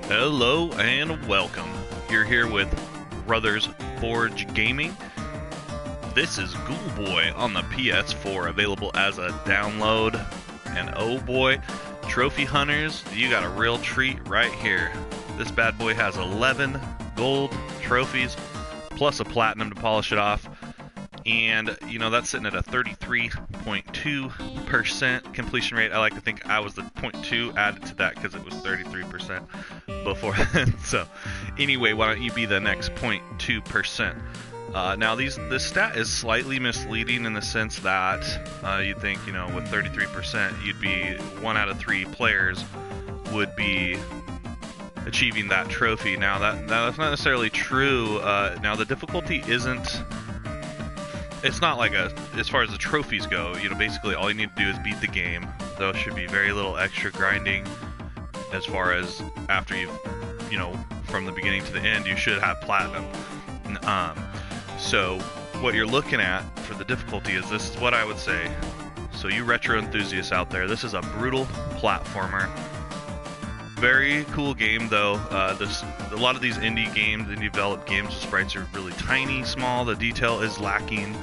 Hello and welcome. You're here with Brothers Forge Gaming. This is Ghoulboy on the PS4, available as a download. And oh boy, trophy hunters, you got a real treat right here. This bad boy has 11 gold trophies, plus a platinum to polish it off. And, you know, that's sitting at a 33.2% completion rate. I like to think I was the 0.2 added to that because it was 33% before then. So, anyway, why don't you be the next 0.2%? Now, this stat is slightly misleading in the sense that you'd think, you know, with 33%, you'd be 1 out of 3 players would be achieving that trophy. Now, that's not necessarily true. Now, the difficulty isn't... It's not like as far as the trophies go, you know, basically all you need to do is beat the game. There should be very little extra grinding as far as after you've, you know, from the beginning to the end, you should have platinum. So what you're looking at for the difficulty is this is what I would say. So you retro enthusiasts out there, this is a brutal platformer. Very cool game though. A lot of these indie games, indie developed games, the sprites are really tiny, small. The detail is lacking.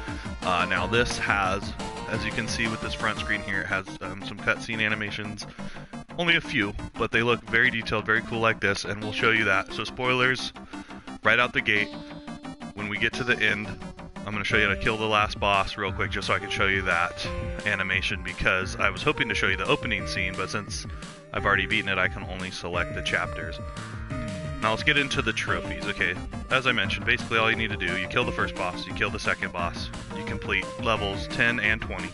Now this has, as you can see with this front screen here, it has some cutscene animations. Only a few, but they look very detailed, very cool like this, and we'll show you that. So spoilers, right out the gate. When we get to the end, I'm going to show you how to kill the last boss real quick, just so I can show you that animation, because I was hoping to show you the opening scene, but since I've already beaten it, I can only select the chapters. Now let's get into the trophies. Okay, as I mentioned, basically all you need to do, you kill the first boss, you kill the second boss, you complete levels 10 and 20.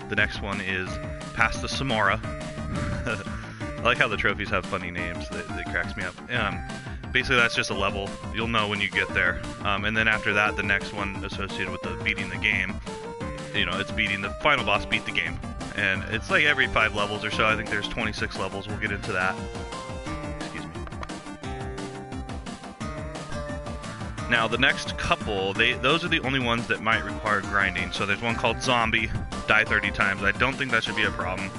The next one is pass the Samara. I like how the trophies have funny names, that cracks me up. Basically that's just a level, you'll know when you get there. And then after that, the next one associated with the beating the game, you know, it's beating the final boss, beat the game. And it's like every 5 levels or so. I think there's 26 levels. We'll get into that. Excuse me. Now, the next couple, those are the only ones that might require grinding. So there's one called Zombie, die 30 times. I don't think that should be a problem.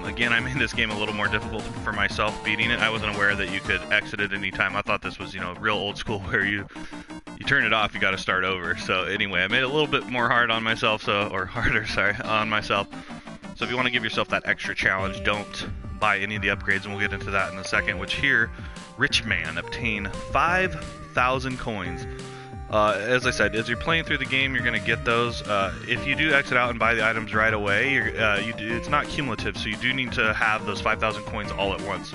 Again, I made this game a little more difficult for myself beating it. I wasn't aware that you could exit at any time. I thought this was, you know, real old school where you turn it off, you got to start over. So anyway, I made it a little bit more hard on myself, on myself. So if you want to give yourself that extra challenge, don't buy any of the upgrades, and we'll get into that in a second. Which here, Rich Man, obtain 5,000 coins. As I said, as you're playing through the game, you're going to get those. If you do exit out and buy the items right away, it's not cumulative, so you do need to have those 5,000 coins all at once.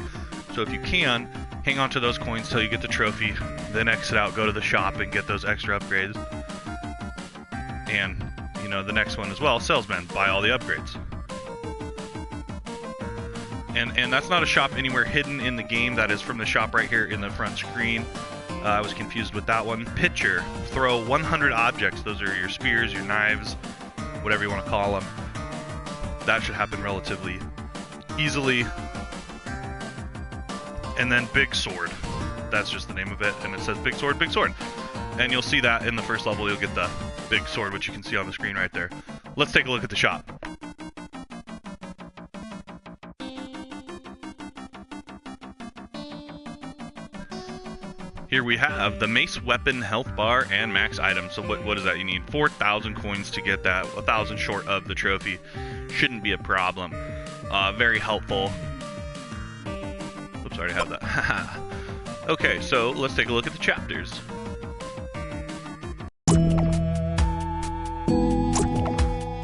So if you can, hang on to those coins till you get the trophy, then exit out, go to the shop, and get those extra upgrades. And, you know, the next one as well, Salesman, buy all the upgrades. And that's not a shop anywhere hidden in the game, that is from the shop right here in the front screen. I was confused with that one. Pitcher, throw 100 objects, those are your spears, your knives, whatever you want to call them. That should happen relatively easily. And then Big Sword, that's just the name of it, and it says Big Sword, Big Sword. And you'll see that in the first level, you'll get the Big Sword, which you can see on the screen right there. Let's take a look at the shop. Here we have the mace, weapon, health bar, and max items. So what is that? You need 4,000 coins to get that. 1,000 short of the trophy. Shouldn't be a problem. Very helpful. Oops, I already have that. Okay, so let's take a look at the chapters.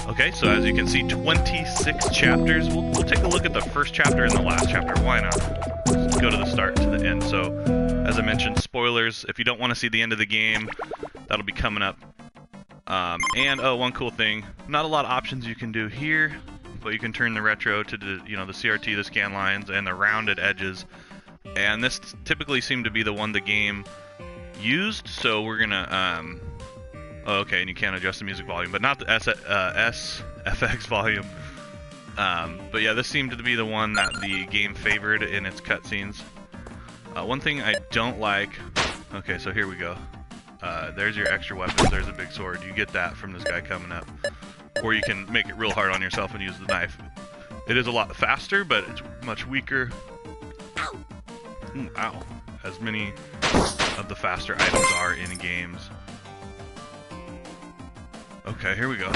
Okay, so as you can see, 26 chapters. We'll take a look at the first chapter and the last chapter. Why not? Let's go to the start to the end. So, as I mentioned, spoilers. If you don't want to see the end of the game, that'll be coming up. And one cool thing, not a lot of options you can do here, but you can turn the retro to the CRT, the scan lines, and the rounded edges. And this typically seemed to be the one the game used. So we're gonna okay, and you can adjust the music volume, but not the SFX volume. But yeah, this seemed to be the one that the game favored in its cutscenes. One thing I don't like... Okay, so here we go. There's your extra weapons. There's a big sword. You get that from this guy coming up. Or you can make it real hard on yourself and use the knife. It is a lot faster, but it's much weaker. Ooh, ow. As many of the faster items are in games. Okay, here we go.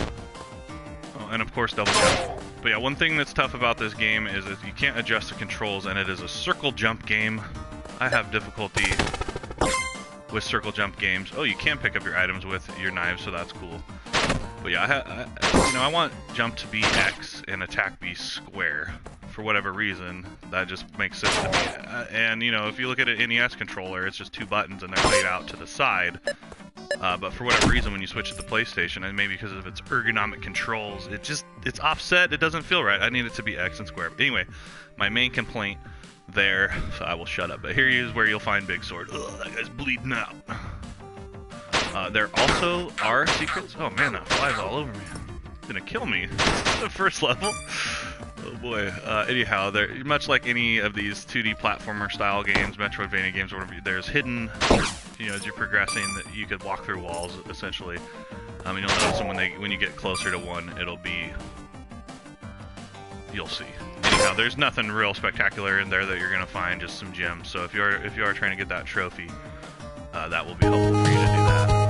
Oh, and of course double jump. But yeah, one thing that's tough about this game is that you can't adjust the controls, and it is a circle jump game. I have difficulty with circle jump games. Oh, you can pick up your items with your knives, so that's cool. But yeah, I want jump to be X and attack be square. For whatever reason, that just makes sense to me. And you know, if you look at an NES controller, it's just 2 buttons and they're laid out to the side. But for whatever reason, when you switch to the PlayStation, and maybe because of its ergonomic controls, it's offset. It doesn't feel right. I need it to be X and square. But anyway, my main complaint there, so I will shut up. But here is where you'll find Big Sword. Ugh, that guy's bleeding out. There also are secrets. Oh man, that flies all over me. It's gonna kill me. The first level. Oh boy. Anyhow, they're much like any of these 2D platformer style games, Metroidvania games, or whatever. There's hidden, you know, as you're progressing, that you could walk through walls essentially. And you'll notice them when you get closer to one, it'll be. You'll see. Anyhow, there's nothing real spectacular in there that you're gonna find. Just some gems. So if you are trying to get that trophy, that will be helpful for you to do that.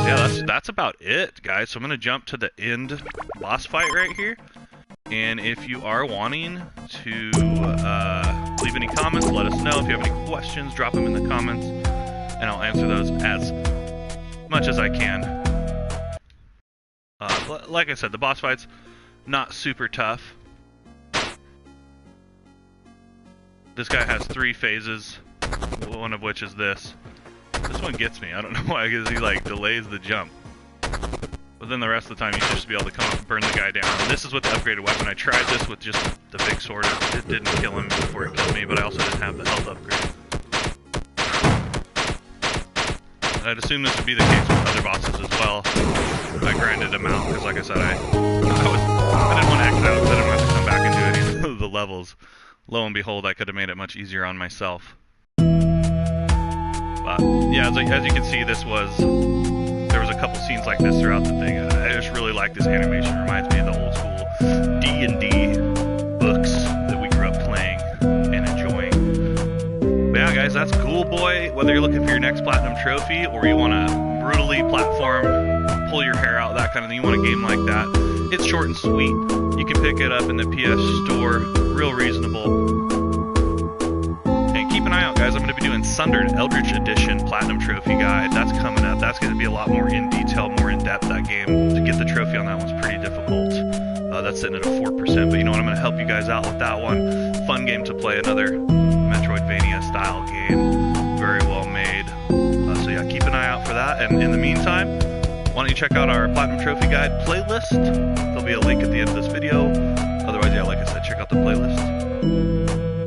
Yeah, that's about it, guys. So I'm gonna jump to the end boss fight right here. And if you are wanting to leave any comments, let us know. If you have any questions, drop them in the comments, and I'll answer those as much as I can. Like I said, the boss fight's not super tough. This guy has 3 phases, one of which is this. This one gets me. I don't know why, because he like delays the jump. But then the rest of the time you should just be able to come up and burn the guy down. And this is with the upgraded weapon. I tried this with just the big sword. It didn't kill him before it killed me, but I also didn't have the health upgrade. I'd assume this would be the case with other bosses as well. I grinded them out because, like I said, I didn't want to exit out because I didn't have to come back and do any of the levels. Lo and behold, I could have made it much easier on myself. But yeah, as you can see, there was a couple scenes like this throughout the thing. I just really like this animation. It reminds me of the old school D&D books that we grew up playing and enjoying. But yeah, guys, that's Ghoulboy. Whether you're looking for your next platinum trophy or you want to brutally platform, pull your hair out, that kind of thing, you want a game like that, it's short and sweet. You can pick it up in the PS Store, real reasonable. Keep an eye out, guys. I'm going to be doing Sundered Eldritch Edition Platinum Trophy Guide. That's coming up. That's going to be a lot more in detail, more in depth. That game, to get the trophy on that one's pretty difficult. That's sitting at a 4%, but you know what? I'm going to help you guys out with that one. Fun game to play. Another Metroidvania style game. Very well made. So yeah, keep an eye out for that. And in the meantime, why don't you check out our Platinum Trophy Guide playlist. There'll be a link at the end of this video. Otherwise, yeah, like I said, check out the playlist.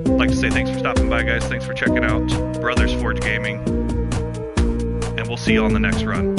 I'd like to say thanks for stopping by, guys. Thanks for checking out Brothers Forge Gaming. And we'll see you on the next run.